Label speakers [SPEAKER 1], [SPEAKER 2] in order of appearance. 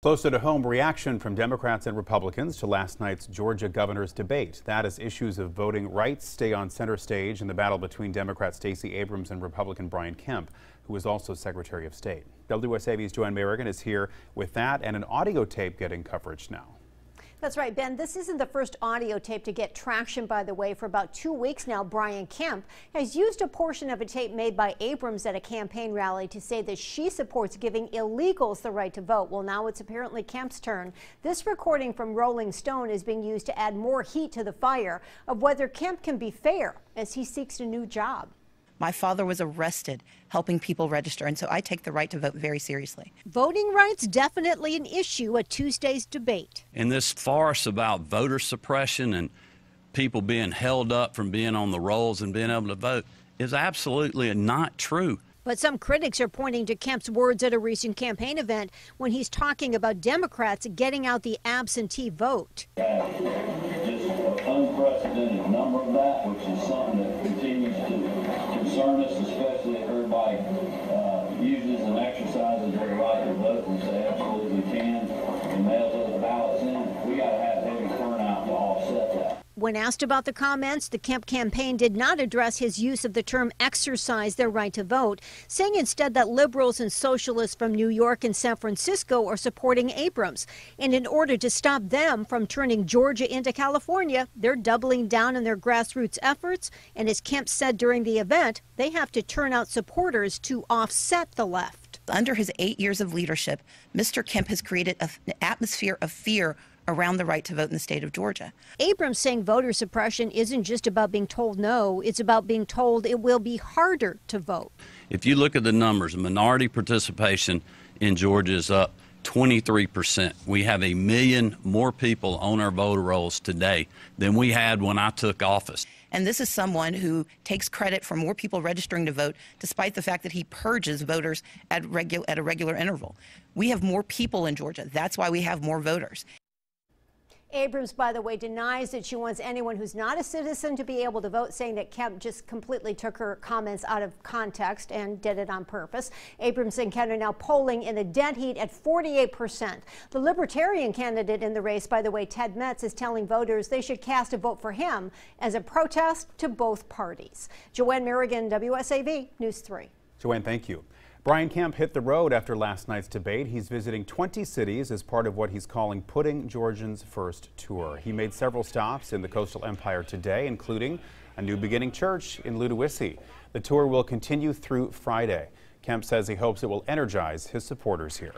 [SPEAKER 1] Closer to home, reaction from Democrats and Republicans to last night's Georgia governor's debate. That as issues of voting rights stay on center stage in the battle between Democrat Stacey Abrams and Republican Brian Kemp, who is also Secretary of State. WSAV's Joanne Merrigan is here with that and an audio tape getting coverage now.
[SPEAKER 2] That's right, Ben. This isn't the first audio tape to get traction, by the way. For about 2 weeks now, Brian Kemp has used a portion of a tape made by Abrams at a campaign rally to say that she supports giving illegals the right to vote. Well, now it's apparently Kemp's turn. This recording from Rolling Stone is being used to add more heat to the fire of whether Kemp can be fair as he seeks a new job.
[SPEAKER 3] My father was arrested helping people register, and so I take the right to vote very seriously.
[SPEAKER 2] Voting rights definitely an issue at Tuesday's debate.
[SPEAKER 4] And this farce about voter suppression and people being held up from being on the rolls and being able to vote is absolutely not true.
[SPEAKER 2] But some critics are pointing to Kemp's words at a recent campaign event when he's talking about Democrats getting out the absentee vote.
[SPEAKER 5] Just an unprecedented number of that, which is something that continues to concern us, especially if everybody uses and exercises their right to vote, which they absolutely can, and mails those ballots in. We got to have heavy turnout to offset that.
[SPEAKER 2] When asked about the comments, the Kemp campaign did not address his use of the term exercise their right to vote, saying instead that liberals and socialists from New York and San Francisco are supporting Abrams. And in order to stop them from turning Georgia into California, they're doubling down on their grassroots efforts. And as Kemp said during the event, they have to turn out supporters to offset the left.
[SPEAKER 3] Under his 8 years of leadership, Mr. Kemp has created an atmosphere of fear around the right to vote in the state of Georgia.
[SPEAKER 2] Abrams saying voter suppression isn't just about being told no, it's about being told it will be harder to vote.
[SPEAKER 4] If you look at the numbers, minority participation in Georgia is up 23%. We have 1 million more people on our voter rolls today than we had when I took office.
[SPEAKER 3] And this is someone who takes credit for more people registering to vote, despite the fact that he purges voters at a regular interval. We have more people in Georgia. That's why we have more voters.
[SPEAKER 2] Abrams, by the way, denies that she wants anyone who's not a citizen to be able to vote, saying that Kemp just completely took her comments out of context and did it on purpose. Abrams and Kemp are now polling in a dead heat at 48%. The Libertarian candidate in the race, by the way, Ted Metz, is telling voters they should cast a vote for him as a protest to both parties. Joanne Merrigan, WSAV News 3.
[SPEAKER 1] Joanne, thank you. Brian Kemp hit the road after last night's debate. He's visiting 20 cities as part of what he's calling Putting Georgians First tour. He made several stops in the Coastal Empire today, including a New Beginning Church in Ludowici. The tour will continue through Friday. Kemp says he hopes it will energize his supporters here.